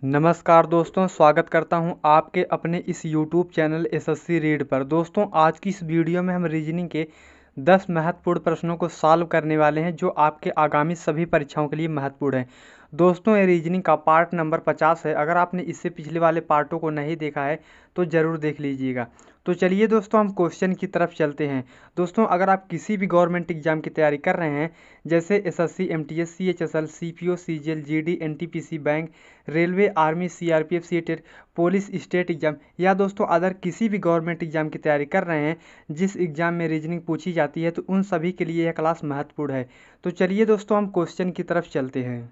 नमस्कार दोस्तों, स्वागत करता हूं आपके अपने इस YouTube चैनल एसएससी रीड पर। दोस्तों, आज की इस वीडियो में हम रीजनिंग के 10 महत्वपूर्ण प्रश्नों को सॉल्व करने वाले हैं जो आपके आगामी सभी परीक्षाओं के लिए महत्वपूर्ण हैं। दोस्तों, ये रीजनिंग का पार्ट नंबर 50 है। अगर आपने इससे पिछले वाले पार्टों को नहीं देखा है तो ज़रूर देख लीजिएगा। तो चलिए दोस्तों, हम क्वेश्चन की तरफ चलते हैं। दोस्तों, अगर आप किसी भी गवर्नमेंट एग्जाम की तैयारी कर रहे हैं जैसे SSC, MTS, CHSL, CPO, CGL, GD, NTPC, bank, railway, army, CRPF, CTET, police, state exam या दोस्तों अदर किसी भी गवर्नमेंट एग्जाम की तैयारी कर रहे हैं जिस एग्जाम में रीजनिंग पूछी जाती है तो उन सभी के लिए यह क्लास महत्वपूर्ण है। तो चलिए दोस्तों, हम क्वेश्चन की तरफ चलते हैं।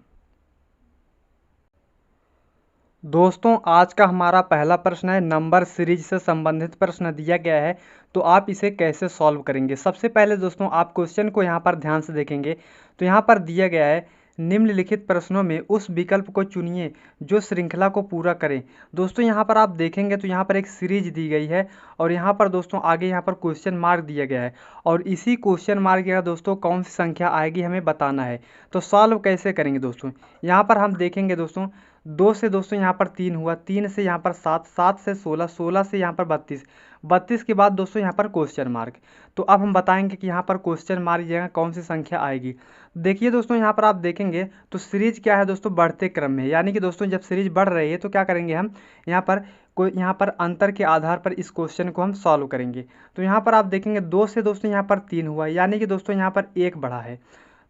दोस्तों, आज का हमारा पहला प्रश्न है, नंबर सीरीज से संबंधित प्रश्न दिया गया है। तो आप इसे कैसे सॉल्व करेंगे। सबसे पहले दोस्तों, आप क्वेश्चन को यहाँ पर ध्यान से देखेंगे तो यहाँ पर दिया गया है, निम्नलिखित प्रश्नों में उस विकल्प को चुनिए जो श्रृंखला को पूरा करे। दोस्तों, यहाँ पर आप देखेंगे तो यहाँ पर एक सीरीज दी गई है और यहाँ पर दोस्तों आगे यहाँ पर क्वेश्चन मार्क दिया गया है और इसी क्वेश्चन मार्क का दोस्तों कौन सी संख्या आएगी हमें बताना है। तो सॉल्व कैसे करेंगे दोस्तों, यहाँ पर हम देखेंगे दोस्तों 2 से दोस्तों यहाँ पर 3 हुआ, 3 से यहाँ पर 7, 7 से 16, 16 से यहाँ पर 32, 32 के बाद दोस्तों यहाँ पर क्वेश्चन मार्क। तो अब हम बताएंगे कि यहाँ पर क्वेश्चन मार्क जगह कौन सी संख्या आएगी। देखिए दोस्तों, यहाँ पर आप देखेंगे तो सीरीज क्या है दोस्तों, बढ़ते क्रम में, यानी कि दोस्तों जब सीरीज बढ़ रही है तो क्या करेंगे हम यहाँ पर अंतर के आधार पर इस क्वेश्चन को हम सॉल्व करेंगे। तो यहाँ पर आप देखेंगे 2 से दोस्तों यहाँ पर 3 हुआ, यानी कि दोस्तों यहाँ पर 1 बढ़ा है।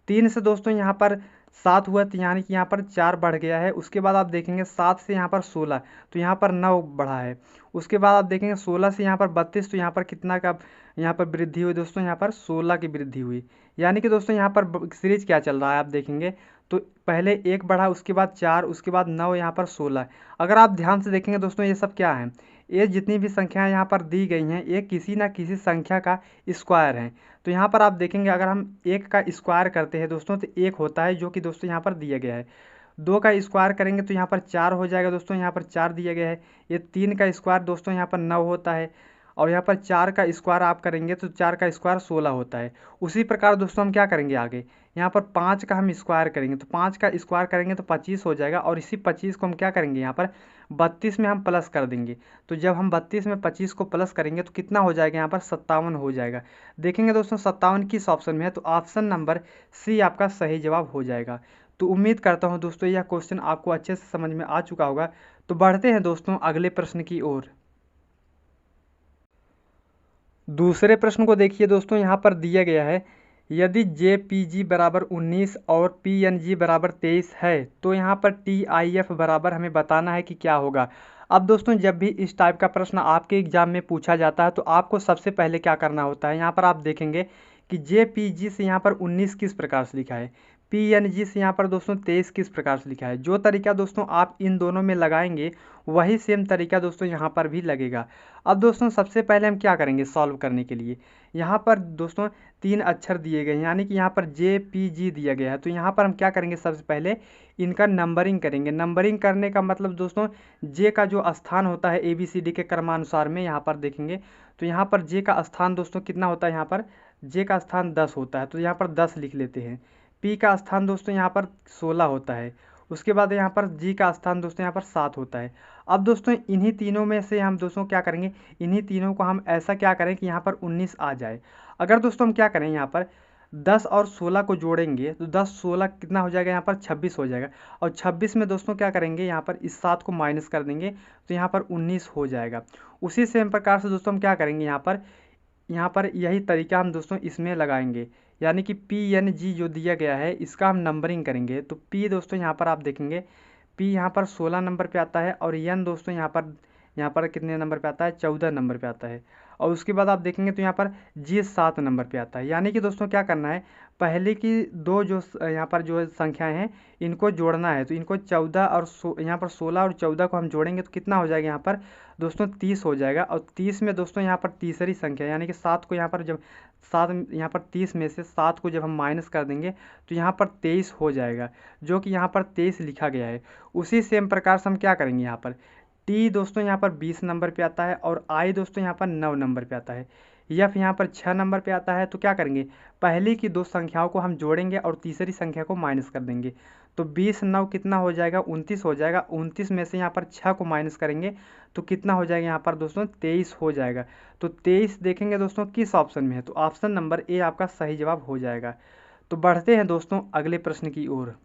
3 से दोस्तों यहाँ पर 7 हुआ, तो यानी कि यहाँ पर 4 बढ़ गया है। उसके बाद आप देखेंगे 7 से यहाँ पर 16, तो यहाँ पर 9 बढ़ा है। उसके बाद आप देखेंगे 16 से यहाँ पर 32, तो यहाँ पर कितना का यहाँ पर वृद्धि हुई दोस्तों, यहाँ पर 16 की वृद्धि हुई। यानी कि दोस्तों यहाँ पर सीरीज क्या चल रहा है आप देखेंगे तो पहले 1 बढ़ा, उसके बाद 4, उसके बाद 9, यहाँ पर 16। अगर आप ध्यान से देखेंगे दोस्तों ये सब क्या है, ये जितनी भी संख्याएं यहाँ पर दी गई हैं ये किसी ना किसी संख्या का स्क्वायर है। तो यहाँ पर आप देखेंगे अगर हम 1 का स्क्वायर करते हैं दोस्तों तो 1 होता है, जो कि दोस्तों यहाँ पर दिया गया है। 2 का स्क्वायर करेंगे तो यहाँ पर 4 हो जाएगा दोस्तों, यहाँ पर 4 दिया गया है। ये 3 का स्क्वायर दोस्तों यहाँ पर 9 होता है और यहाँ पर 4 का स्क्वायर आप करेंगे तो 4 का स्क्वायर 16 होता है। उसी प्रकार दोस्तों हम क्या करेंगे आगे, यहाँ पर 5 का हम स्क्वायर करेंगे तो 5 का स्क्वायर करेंगे तो 25 हो जाएगा और इसी 25 को हम क्या करेंगे यहाँ पर 32 में हम प्लस कर देंगे। तो जब हम 32 में 25 को प्लस करेंगे तो कितना हो जाएगा, यहाँ पर 57 हो जाएगा। देखेंगे दोस्तों 57 किस ऑप्शन में है, तो ऑप्शन नंबर सी आपका सही जवाब हो जाएगा। तो उम्मीद करता हूँ दोस्तों यह क्वेश्चन आपको अच्छे से समझ में आ चुका होगा। तो बढ़ते हैं दोस्तों अगले प्रश्न की ओर। दूसरे प्रश्न को देखिए दोस्तों, यहाँ पर दिया गया है, यदि JPG बराबर 19 और PNG बराबर 23 है तो यहाँ पर TIF बराबर हमें बताना है कि क्या होगा। अब दोस्तों जब भी इस टाइप का प्रश्न आपके एग्जाम में पूछा जाता है तो आपको सबसे पहले क्या करना होता है, यहाँ पर आप देखेंगे कि JPG से यहाँ पर 19 किस प्रकार से लिखा है, PNG से यहाँ पर दोस्तों 23 किस प्रकार से लिखा है। जो तरीका दोस्तों आप इन दोनों में लगाएंगे वही सेम तरीका दोस्तों यहाँ पर भी लगेगा। अब दोस्तों सबसे पहले हम क्या करेंगे सॉल्व करने के लिए, यहाँ पर दोस्तों 3 अक्षर दिए गए हैं, यानी कि यहाँ पर JPG दिया गया है। तो यहाँ पर हम क्या करेंगे, सबसे पहले इनका नंबरिंग करेंगे। नंबरिंग करने का मतलब दोस्तों J का जो स्थान होता है ABCD के क्रमानुसार में यहाँ पर देखेंगे तो यहाँ पर J का स्थान दोस्तों कितना होता है, यहाँ पर J का स्थान 10 होता है, तो यहाँ पर 10 लिख लेते हैं। P का स्थान दोस्तों यहाँ पर 16 होता है। उसके बाद यहाँ पर G का स्थान दोस्तों यहाँ पर 7 होता है। अब दोस्तों इन्हीं तीनों में से हम दोस्तों क्या करेंगे, इन्हीं तीनों को हम ऐसा क्या करें कि यहाँ पर 19 आ जाए। अगर दोस्तों हम क्या करें, यहाँ पर 10 और 16 को जोड़ेंगे तो 10 16 कितना हो जाएगा, यहाँ पर 26 हो जाएगा। और 26 में दोस्तों क्या करेंगे, यहाँ पर इस 7 को माइनस कर देंगे तो यहाँ पर 19 हो जाएगा। उसी सेम प्रकार से दोस्तों हम क्या करेंगे, यहाँ पर यही तरीका हम दोस्तों इसमें लगाएंगे, यानी कि PNG जो दिया गया है इसका हम नंबरिंग करेंगे। तो P दोस्तों यहाँ पर आप देखेंगे P यहाँ पर 16 नंबर पे आता है और N दोस्तों यहाँ पर कितने नंबर पे आता है, 14 नंबर पे आता है। और उसके बाद आप देखेंगे तो यहाँ पर G 7 नंबर पे आता है। यानी कि दोस्तों क्या करना है, पहले की दो जो यहाँ पर जो संख्याएं हैं इनको जोड़ना है। तो इनको 14 और यहाँ पर 16 और 14 को हम जोड़ेंगे तो कितना हो जाएगा, यहाँ पर दोस्तों 30 हो जाएगा। और 30 में दोस्तों यहाँ पर तीसरी संख्या यानी कि 7 को यहाँ पर जब 7 यहाँ पर 30 में से 7 को जब हम माइनस कर देंगे तो यहाँ पर 23 हो जाएगा, जो कि यहाँ पर 23 लिखा गया है। उसी सेम प्रकार से हम क्या करेंगे, यहाँ पर T दोस्तों यहाँ पर 20 नंबर पे आता है और I दोस्तों यहाँ पर 9 नंबर पे आता है। F यहाँ पर 6 नंबर पे आता है। तो क्या करेंगे, पहले की दो संख्याओं को हम जोड़ेंगे और तीसरी संख्या को माइनस कर देंगे। तो 20 9 कितना हो जाएगा, 29 हो जाएगा। 29 में से यहाँ पर 6 को माइनस करेंगे तो कितना हो जाएगा यहाँ पर दोस्तों, 23 हो जाएगा। तो 23 देखेंगे दोस्तों किस ऑप्शन में है, तो ऑप्शन नंबर ए आपका सही जवाब हो जाएगा। तो बढ़ते हैं दोस्तों अगले प्रश्न की ओर।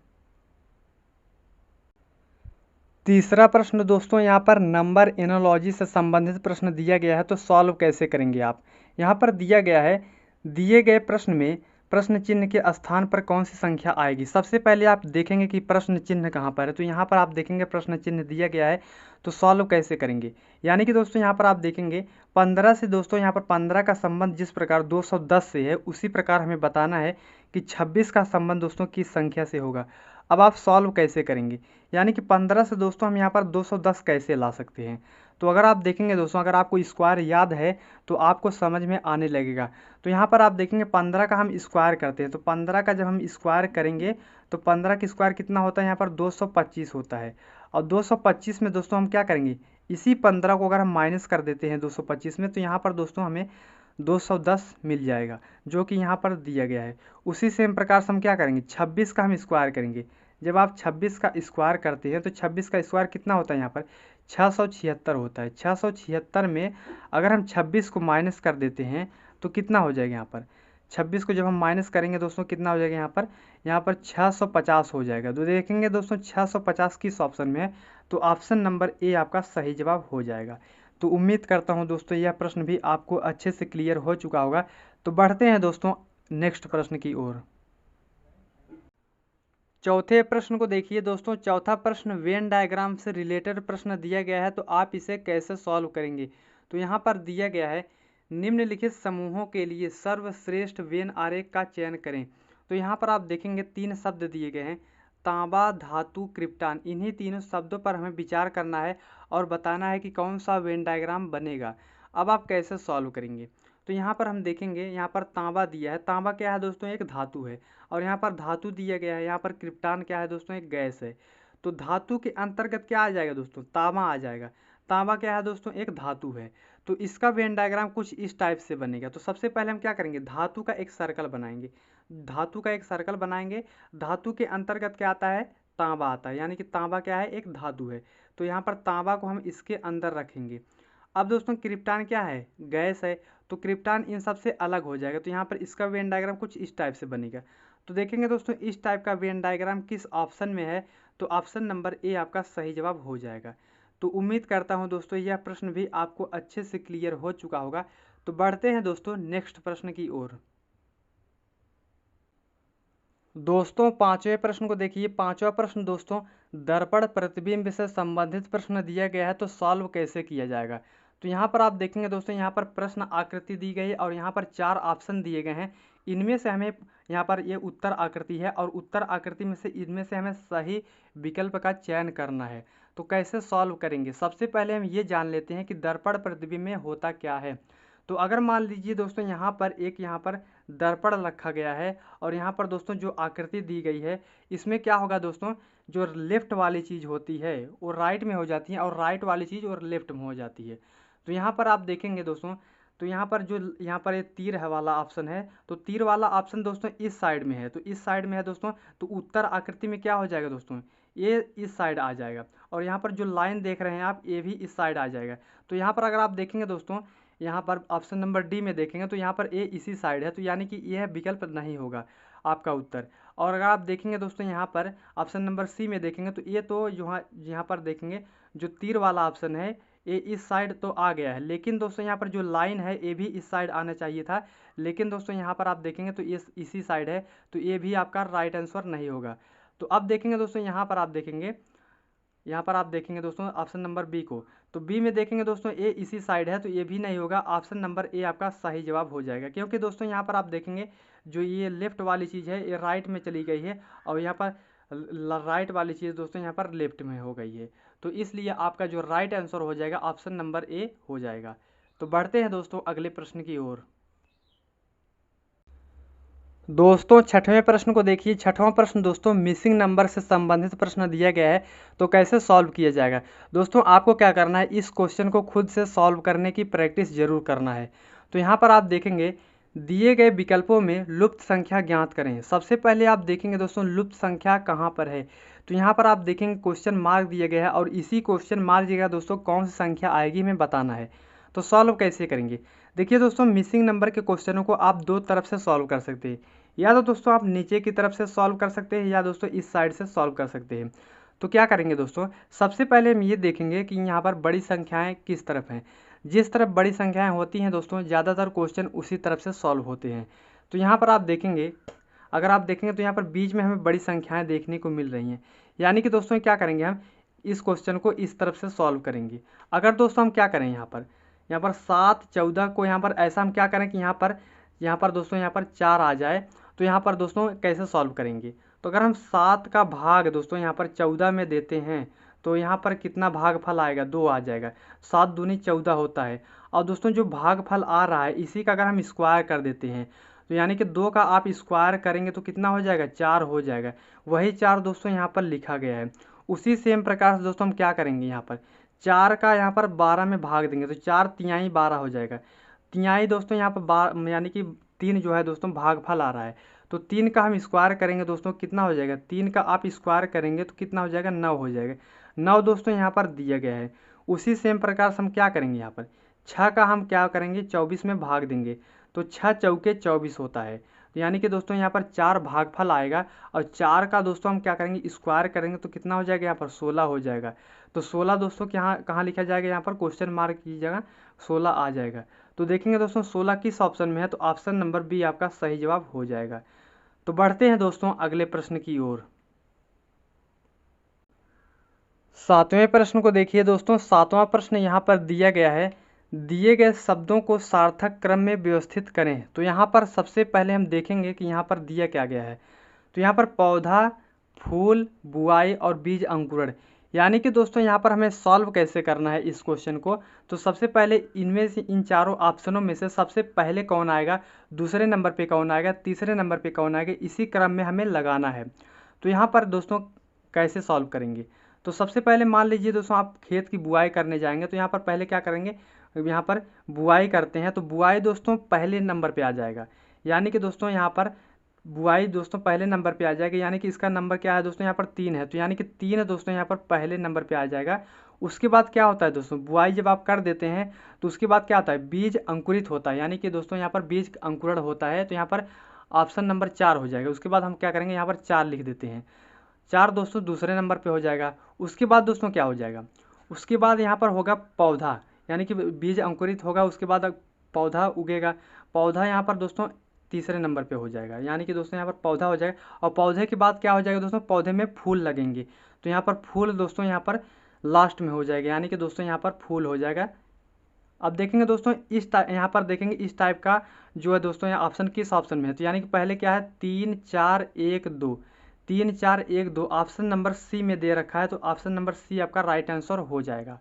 तीसरा प्रश्न दोस्तों यहाँ पर नंबर एनोलॉजी से संबंधित प्रश्न दिया गया है, तो सॉल्व कैसे करेंगे आप। यहाँ पर दिया गया है, दिए गए प्रश्न में प्रश्न चिन्ह के स्थान पर कौन सी संख्या आएगी। सबसे पहले आप देखेंगे कि प्रश्न चिन्ह कहाँ पर है, तो यहाँ पर आप देखेंगे प्रश्न चिन्ह दिया गया है, तो सॉल्व कैसे करेंगे। यानी कि दोस्तों यहाँ पर आप देखेंगे 15 से दोस्तों यहाँ पर 15 का संबंध जिस प्रकार 210 से है, उसी प्रकार हमें बताना है कि 26 का संबंध दोस्तों किस संख्या से होगा। अब आप सॉल्व कैसे करेंगे, यानी कि 15 से दोस्तों हम यहाँ पर 210 कैसे ला सकते हैं। तो अगर आप देखेंगे दोस्तों, अगर आपको स्क्वायर याद है तो आपको समझ में आने लगेगा। तो यहाँ पर आप देखेंगे 15 का हम स्क्वायर करते हैं, तो 15 का जब हम स्क्वायर करेंगे तो 15 का स्क्वायर कितना होता है, यहाँ पर 225 होता है। और 225 में दोस्तों हम क्या करेंगे, इसी 15 को अगर हम माइनस कर देते हैं 225 में, तो यहाँ पर दोस्तों हमें 210 मिल जाएगा, जो कि यहाँ पर दिया गया है। उसी सेम प्रकार से हम क्या करेंगे, 26 का हम स्क्वायर करेंगे। जब आप 26 का स्क्वायर करते हैं तो 26 का स्क्वायर कितना होता है, यहाँ पर 676 होता है। 676 में अगर हम 26 को माइनस कर देते हैं तो कितना हो जाएगा, यहाँ पर 26 को जब हम माइनस करेंगे दोस्तों कितना हो जाएगा, यहाँ पर 650 हो जाएगा। तो देखेंगे दोस्तों 650 किस ऑप्शन में है, तो ऑप्शन नंबर ए आपका सही जवाब हो जाएगा। तो उम्मीद करता हूँ दोस्तों यह प्रश्न भी आपको अच्छे से क्लियर हो चुका होगा। तो बढ़ते हैं दोस्तों नेक्स्ट प्रश्न की ओर। चौथे प्रश्न को देखिए दोस्तों। चौथा प्रश्न वेन डायग्राम से रिलेटेड प्रश्न दिया गया है, तो आप इसे कैसे सॉल्व करेंगे। तो यहाँ पर दिया गया है, निम्नलिखित समूहों के लिए सर्वश्रेष्ठ वेन आरेख का चयन करें। तो यहाँ पर आप देखेंगे 3 शब्द दिए गए हैं, तांबा, धातु, क्रिप्टान। इन्हीं तीनों शब्दों पर हमें विचार करना है और बताना है कि कौन सा वेन डायग्राम बनेगा। अब आप कैसे सॉल्व करेंगे, तो यहाँ पर हम देखेंगे, यहाँ पर तांबा दिया है। तांबा क्या है दोस्तों, एक धातु है। और यहाँ पर धातु दिया गया है, यहाँ पर क्रिप्टान क्या है दोस्तों, एक गैस है। तो धातु के अंतर्गत क्या आ जाएगा दोस्तों, तांबा आ जाएगा। तांबा क्या है दोस्तों, एक धातु है। तो इसका वेन डायग्राम कुछ इस टाइप से बनेगा। तो सबसे पहले हम क्या करेंगे, धातु का एक सर्कल बनाएंगे। धातु का एक सर्कल बनाएंगे, धातु के अंतर्गत क्या आता है, तांबा आता है। यानी कि तांबा क्या है, एक धातु है। तो यहाँ पर तांबा को हम इसके अंदर रखेंगे। अब दोस्तों क्रिप्टान क्या है, गैस है। तो क्रिप्टान इन सब से अलग हो जाएगा। तो यहाँ पर इसका वेन डायग्राम कुछ इस टाइप से बनेगा। तो देखेंगे दोस्तों इस टाइप का वेन डायग्राम किस ऑप्शन में है, तो ऑप्शन नंबर ए आपका सही जवाब हो जाएगा। तो उम्मीद करता हूँ दोस्तों यह प्रश्न भी आपको अच्छे से क्लियर हो चुका होगा। तो बढ़ते हैं दोस्तों नेक्स्ट प्रश्न की ओर। दोस्तों पांचवें प्रश्न को देखिए। पांचवा प्रश्न दोस्तों दर्पण प्रतिबिंब से संबंधित प्रश्न दिया गया है, तो सॉल्व कैसे किया जाएगा। तो यहाँ पर आप देखेंगे दोस्तों, यहाँ पर प्रश्न आकृति दी गई है और यहाँ पर 4 ऑप्शन दिए गए हैं। इनमें से हमें, यहाँ पर ये उत्तर आकृति है और उत्तर आकृति में से इनमें से हमें सही विकल्प का चयन करना है। तो कैसे सॉल्व करेंगे, सबसे पहले हम ये जान लेते हैं कि दर्पण प्रतिबिंब में होता क्या है। तो अगर मान लीजिए दोस्तों यहाँ पर दर्पण रखा गया है और यहाँ पर दोस्तों जो आकृति दी गई है, इसमें क्या होगा दोस्तों, जो लेफ्ट वाली चीज़ होती है वो राइट में हो जाती है और राइट वाली चीज़ और लेफ्ट में हो जाती है। तो यहाँ पर आप देखेंगे दोस्तों, तो यहाँ पर ये तीर है वाला ऑप्शन है, तो तीर वाला ऑप्शन दोस्तों इस साइड में है। तो इस साइड में है दोस्तों, तो उत्तर आकृति में क्या हो जाएगा दोस्तों, ये इस साइड आ जाएगा। और यहाँ पर जो लाइन देख रहे हैं आप, ये भी इस साइड आ जाएगा। तो यहाँ पर अगर आप देखेंगे दोस्तों, यहाँ पर ऑप्शन नंबर डी में देखेंगे तो यहाँ पर ए इसी साइड है, तो यानी कि यह विकल्प नहीं होगा आपका उत्तर। और अगर आप देखेंगे दोस्तों यहाँ पर ऑप्शन नंबर सी में देखेंगे तो ये तो यहाँ पर देखेंगे जो तीर वाला ऑप्शन है ये इस साइड तो आ गया है, लेकिन दोस्तों यहाँ पर जो लाइन है ये भी इस साइड आना चाहिए था, लेकिन दोस्तों यहाँ पर आप देखेंगे तो ये इसी साइड है, तो ये भी आपका राइट आंसर नहीं होगा। तो अब देखेंगे दोस्तों यहाँ पर आप देखेंगे दोस्तों ऑप्शन नंबर बी को, तो बी में देखेंगे दोस्तों ए इसी साइड है, तो ये भी नहीं होगा। ऑप्शन नंबर ए आपका सही जवाब हो जाएगा, क्योंकि दोस्तों यहाँ पर आप देखेंगे जो ये लेफ्ट वाली चीज़ है ये राइट में चली गई है और यहाँ पर राइट वाली चीज़ दोस्तों यहाँ पर लेफ्ट में हो गई है। तो इसलिए आपका जो राइट आंसर हो जाएगा ऑप्शन नंबर ए हो जाएगा। तो बढ़ते हैं दोस्तों अगले प्रश्न की ओर। दोस्तों छठवें प्रश्न को देखिए। छठवां प्रश्न दोस्तों मिसिंग नंबर से संबंधित प्रश्न दिया गया है, तो कैसे सॉल्व किया जाएगा। दोस्तों आपको क्या करना है, इस क्वेश्चन को खुद से सॉल्व करने की प्रैक्टिस जरूर करना है। तो यहाँ पर आप देखेंगे दिए गए विकल्पों में लुप्त संख्या ज्ञात करें। सबसे पहले आप देखेंगे दोस्तों लुप्त संख्या कहाँ पर है, तो यहाँ पर आप देखेंगे क्वेश्चन मार्क दिया गया है और इसी क्वेश्चन मार्क दिया गया दोस्तों कौन सी संख्या आएगी हमें बताना है। तो सॉल्व कैसे करेंगे, देखिए दोस्तों मिसिंग नंबर के क्वेश्चनों को आप दो तरफ से सॉल्व कर सकते हैं, या तो दोस्तों आप नीचे की तरफ से सॉल्व कर सकते हैं या दोस्तों इस साइड से सॉल्व कर सकते हैं। तो क्या करेंगे दोस्तों, सबसे पहले हम ये देखेंगे कि यहाँ पर बड़ी संख्याएं किस तरफ हैं। जिस तरफ बड़ी संख्याएं होती हैं दोस्तों ज़्यादातर क्वेश्चन उसी तरफ से सॉल्व होते हैं। तो यहाँ पर आप देखेंगे, अगर आप देखेंगे तो यहाँ पर बीच में हमें बड़ी संख्याएं देखने को मिल रही हैं, यानी कि दोस्तों क्या करेंगे हम इस क्वेश्चन को इस तरफ से सॉल्व करेंगे। अगर दोस्तों हम क्या करें यहाँ पर 7 14 को यहाँ पर ऐसा हम क्या करें कि यहाँ पर दोस्तों यहाँ पर 4 आ जाए, तो यहाँ पर दोस्तों कैसे सॉल्व करेंगे। तो अगर हम 7 का भाग दोस्तों यहाँ पर 14 में देते हैं तो यहाँ पर कितना भागफल आएगा, 2 आ जाएगा। 7 दूनी 14 होता है। और दोस्तों जो भागफल आ रहा है इसी का अगर हम स्क्वायर कर देते हैं तो यानी कि 2 का आप स्क्वायर करेंगे तो कितना हो जाएगा, 4 हो जाएगा। वही 4 दोस्तों यहाँ पर लिखा गया है। उसी सेम प्रकार से दोस्तों हम क्या करेंगे, यहाँ पर 4 का यहाँ पर 12 में भाग देंगे तो 4 तिहाई 12 हो जाएगा। तिहाई दोस्तों यहाँ पर यानी कि 3 जो है दोस्तों भागफल आ रहा है, तो 3 का हम स्क्वायर करेंगे दोस्तों कितना हो जाएगा, 3 का आप स्क्वायर करेंगे तो कितना हो जाएगा, 9 हो जाएगा। 9 दोस्तों यहाँ पर दिया गया है। उसी सेम प्रकार से हम क्या करेंगे, यहाँ पर 6 का हम क्या करेंगे 24 में भाग देंगे तो 6 चौके 24 होता है। तो यानी कि दोस्तों यहाँ पर 4 भागफल आएगा और 4 का दोस्तों हम क्या करेंगे स्क्वायर करेंगे तो कितना हो जाएगा, यहाँ पर 16 हो जाएगा। तो 16 दोस्तों यहाँ कहाँ लिखा जाएगा, यहाँ पर क्वेश्चन मार्क की जगह 16 आ जाएगा। तो देखेंगे दोस्तों 16 किस ऑप्शन में है, तो ऑप्शन नंबर बी आपका सही जवाब हो जाएगा। तो बढ़ते हैं दोस्तों अगले प्रश्न की ओर। 7वें प्रश्न को देखिए दोस्तों। 7वां प्रश्न यहाँ पर दिया गया है, दिए गए शब्दों को सार्थक क्रम में व्यवस्थित करें। तो यहाँ पर सबसे पहले हम देखेंगे कि यहाँ पर दिया क्या गया है। तो यहाँ पर पौधा, फूल, बुआई और बीज अंकुरण, यानी कि दोस्तों यहाँ पर हमें सॉल्व कैसे करना है इस क्वेश्चन को। तो सबसे पहले इनमें से इन चारों ऑप्शनों में से सबसे पहले कौन आएगा, दूसरे नंबर पे कौन आएगा, तीसरे नंबर पे कौन आएगा, इसी क्रम में हमें लगाना है। तो यहाँ पर दोस्तों कैसे सॉल्व करेंगे, तो सबसे पहले मान लीजिए दोस्तों आप खेत की बुआई करने जाएंगे तो यहाँ पर पहले क्या करेंगे, यहाँ पर बुआई करते हैं तो बुआई दोस्तों पहले नंबर पे आ जाएगा। यानी कि दोस्तों यहाँ पर बुआई दोस्तों पहले नंबर पे आ जाएगा, यानी कि इसका नंबर क्या है दोस्तों यहाँ पर 3 है, तो यानी कि 3 दोस्तों यहाँ पर पहले नंबर पे आ जाएगा। उसके बाद क्या होता है दोस्तों, बुआई जब आप कर देते हैं तो उसके बाद क्या होता है, बीज अंकुरित होता है, यानी कि दोस्तों यहाँ पर बीज अंकुरण होता है। तो यहाँ पर ऑप्शन नंबर 4 हो जाएगा। उसके बाद हम क्या करेंगे, यहाँ पर 4 लिख देते हैं। 4 दोस्तों दूसरे नंबर पे हो जाएगा। उसके बाद दोस्तों क्या हो जाएगा, उसके बाद यहाँ पर होगा पौधा, यानी कि बीज अंकुरित होगा, उसके बाद पौधा उगेगा। पौधा यहाँ पर दोस्तों तीसरे नंबर पे हो जाएगा, यानी कि दोस्तों यहाँ पर पौधा हो जाएगा। और पौधे के बाद क्या हो जाएगा दोस्तों, पौधे में फूल लगेंगे, तो यहाँ पर फूल दोस्तों यहाँ पर लास्ट में हो जाएगा, यानी कि दोस्तों यहाँ पर फूल हो जाएगा। अब देखेंगे दोस्तों इस यहाँ पर देखेंगे इस टाइप का जो है दोस्तों यहाँ ऑप्शन किस ऑप्शन में है। तो यानी कि पहले क्या है 3 4 1 2, 3 4 1 2 ऑप्शन नंबर सी में दे रखा है, तो ऑप्शन नंबर सी आपका राइट आंसर हो जाएगा।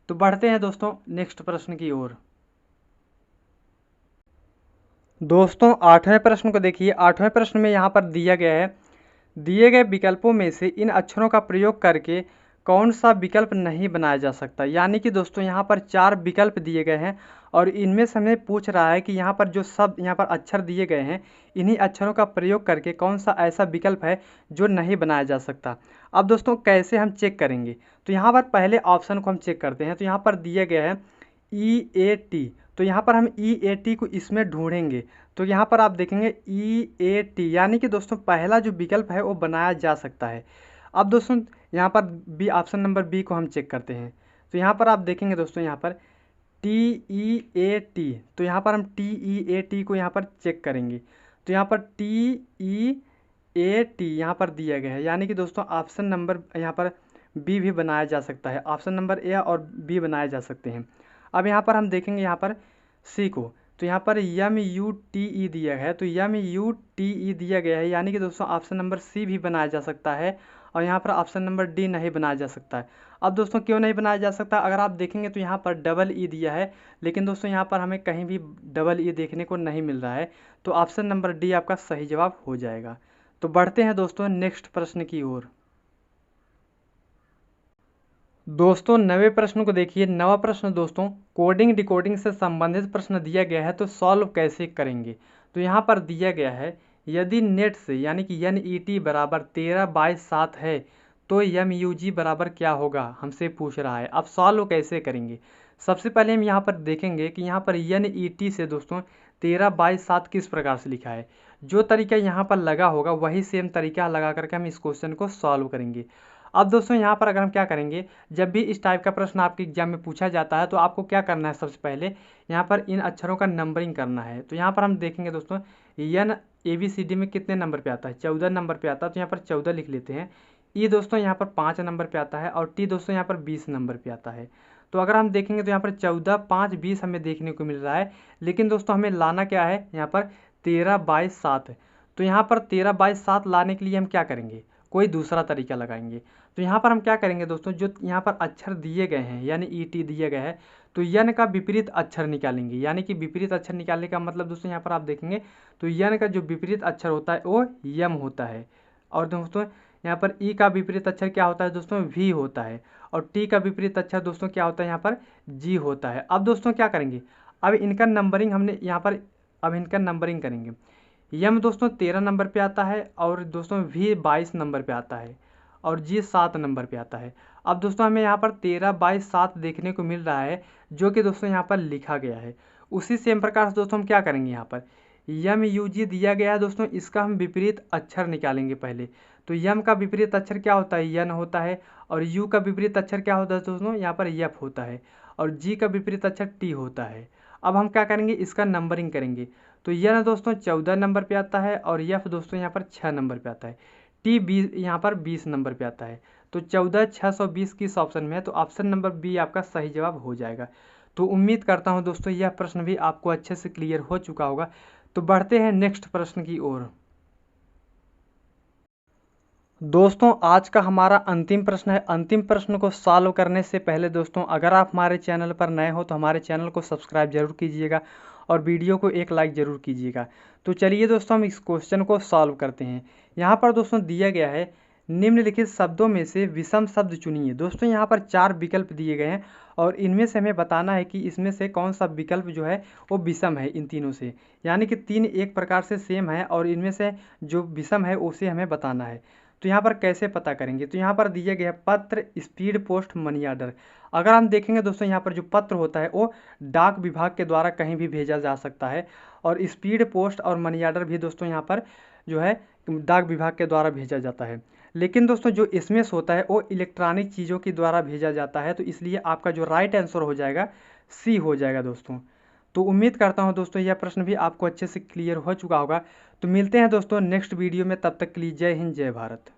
तो बढ़ते हैं दोस्तों नेक्स्ट प्रश्न की ओर। दोस्तों 8वें प्रश्न को देखिए। 8वें प्रश्न में यहाँ पर दिया गया है, दिए गए विकल्पों में से इन अक्षरों का प्रयोग करके कौन सा विकल्प नहीं बनाया जा सकता। यानी कि दोस्तों यहाँ पर 4 विकल्प दिए गए हैं और इनमें से हमें पूछ रहा है कि यहाँ पर जो शब्द यहाँ पर अक्षर दिए गए हैं इन्हीं अक्षरों का प्रयोग करके कौन सा ऐसा विकल्प है जो नहीं बनाया जा सकता। अब दोस्तों कैसे हम चेक करेंगे, तो यहाँ पर पहले ऑप्शन को हम चेक करते हैं। तो यहाँ पर दिया गया है EAT, तो यहाँ पर हम EAT को इसमें ढूंढेंगे। तो यहाँ पर आप देखेंगे EAT, यानी कि दोस्तों पहला जो विकल्प है वो बनाया जा सकता है। अब दोस्तों यहाँ पर बी ऑप्शन नंबर बी को हम चेक करते हैं। तो यहाँ पर आप देखेंगे दोस्तों यहाँ पर TEAT, तो यहाँ पर हम TEAT को यहाँ पर चेक करेंगे। तो यहाँ पर TEAT यहाँ पर दिया गया है, यानी कि दोस्तों ऑप्शन नंबर यहाँ पर बी भी बनाया जा सकता है। ऑप्शन नंबर ए और बी बनाए जा सकते हैं। अब यहाँ पर हम देखेंगे यहाँ पर सी को, तो यहाँ पर MUTE दिया है, तो MUTE दिया गया है, यानी कि दोस्तों ऑप्शन नंबर सी भी बनाया जा सकता है और यहाँ पर ऑप्शन नंबर डी नहीं बनाया जा सकता है। अब दोस्तों क्यों नहीं बनाया जा सकता, अगर आप देखेंगे तो यहाँ पर डबल ई दिया है, लेकिन दोस्तों यहाँ पर हमें कहीं भी डबल ई देखने को नहीं मिल रहा है, तो ऑप्शन नंबर डी आपका सही जवाब हो जाएगा। तो बढ़ते हैं दोस्तों नेक्स्ट प्रश्न की ओर। दोस्तों 9वें प्रश्न को देखिए। 9वां प्रश्न दोस्तों कोडिंग डिकोडिंग से संबंधित प्रश्न दिया गया है, तो सॉल्व कैसे करेंगे। तो यहाँ पर दिया गया है यदि नेट से यानी कि NET बराबर 13/7 है तो MUG बराबर क्या होगा, हमसे पूछ रहा है। अब सॉल्व कैसे करेंगे? सबसे पहले हम यहाँ पर देखेंगे कि यहाँ पर NET से दोस्तों 13/7 किस प्रकार से लिखा है। जो तरीका यहाँ पर लगा होगा वही सेम तरीका लगा करके हम इस क्वेश्चन को सॉल्व करेंगे। अब दोस्तों यहाँ पर अगर हम क्या करेंगे, जब भी इस टाइप का प्रश्न आपके एग्जाम में पूछा जाता है तो आपको क्या करना है, सबसे पहले यहाँ पर इन अक्षरों का नंबरिंग करना है। तो यहाँ पर हम देखेंगे दोस्तों एन ABCD में कितने नंबर पे आता है, 14 नंबर पे आता है, तो यहाँ पर 14 लिख लेते हैं। ई दोस्तों यहाँ पर 5 नंबर पे आता है और टी दोस्तों यहाँ पर 20 नंबर पे आता है। तो अगर हम देखेंगे तो यहाँ पर 14, 5, 20 हमें देखने को मिल रहा है, लेकिन दोस्तों हमें लाना क्या है, यहाँ पर 13/7 है। तो यहाँ पर 13/7 लाने के लिए हम क्या करेंगे, कोई दूसरा तरीका लगाएंगे। तो यहाँ पर हम क्या करेंगे दोस्तों, जो यहाँ पर अक्षर दिए गए हैं यानी ET दिए गए हैं, तो यन का विपरीत अक्षर निकालेंगे। यानी कि विपरीत अक्षर निकालने का मतलब दोस्तों यहाँ पर आप देखेंगे तो यन का जो विपरीत अक्षर होता है वो यम होता है। और दोस्तों यहाँ पर ई का विपरीत अक्षर क्या होता है दोस्तों, वी होता है। और टी का विपरीत अक्षर दोस्तों क्या होता है, यहाँ पर जी होता है। अब दोस्तों क्या करेंगे, अब इनका नंबरिंग हमने यहाँ पर अब इनका नंबरिंग करेंगे। यम दोस्तों 13 नंबर पे आता है और दोस्तों वी 22 नंबर पे आता है और जी 7 नंबर पे आता है। अब दोस्तों हमें यहाँ पर 13/7 देखने को मिल रहा है, जो कि दोस्तों यहाँ पर लिखा गया है। उसी सेम प्रकार से दोस्तों हम क्या करेंगे, यहाँ पर MUG दिया गया है दोस्तों, इसका हम विपरीत अक्षर निकालेंगे पहले। तो यम का विपरीत अक्षर क्या होता है, यन होता है। और यू का विपरीत अक्षर क्या होता है दोस्तों, यहाँ पर यफ होता है। और जी का विपरीत अक्षर टी होता है। अब हम क्या करेंगे, इसका नंबरिंग करेंगे। तो यन दोस्तों 14 नंबर पे आता है और यफ दोस्तों यहाँ पर 6 नंबर पे आता है। टी 20 यहाँ पर 20 नंबर पे आता है। तो 14 620 किस ऑप्शन में है, तो ऑप्शन नंबर बी आपका सही जवाब हो जाएगा। तो उम्मीद करता हूँ दोस्तों यह प्रश्न भी आपको अच्छे से क्लियर हो चुका होगा। तो बढ़ते हैं नेक्स्ट प्रश्न की ओर। दोस्तों आज का हमारा अंतिम प्रश्न है। अंतिम प्रश्न को सॉल्व करने से पहले दोस्तों अगर आप हमारे चैनल पर नए हो तो हमारे चैनल को सब्सक्राइब जरूर कीजिएगा और वीडियो को एक लाइक ज़रूर कीजिएगा। तो चलिए दोस्तों हम इस क्वेश्चन को सॉल्व करते हैं। यहाँ पर दोस्तों दिया गया है निम्नलिखित शब्दों में से विषम शब्द चुनिए। दोस्तों यहाँ पर 4 विकल्प दिए गए हैं और इनमें से हमें बताना है कि इसमें से कौन सा विकल्प जो है वो विषम है इन तीनों से। यानी कि 3 एक प्रकार से सेम है और इनमें से जो विषम है उसे हमें बताना है। तो यहाँ पर कैसे पता करेंगे, तो यहाँ पर दिए गए पत्र, स्पीड पोस्ट, मनी ऑर्डर। अगर हम देखेंगे दोस्तों यहाँ पर जो पत्र होता है वो डाक विभाग के द्वारा कहीं भी भेजा जा सकता है और स्पीड पोस्ट और मनी ऑर्डर भी दोस्तों यहाँ पर जो है डाक विभाग के द्वारा भेजा जाता है। लेकिन दोस्तों जो एसएमएस होता है वो इलेक्ट्रॉनिक चीज़ों के द्वारा भेजा जाता है। तो इसलिए आपका जो राइट आंसर हो जाएगा सी हो जाएगा दोस्तों। तो उम्मीद करता हूँ दोस्तों यह प्रश्न भी आपको अच्छे से क्लियर हो चुका होगा। तो मिलते हैं दोस्तों नेक्स्ट वीडियो में, तब तक के लिए जय हिंद जय भारत।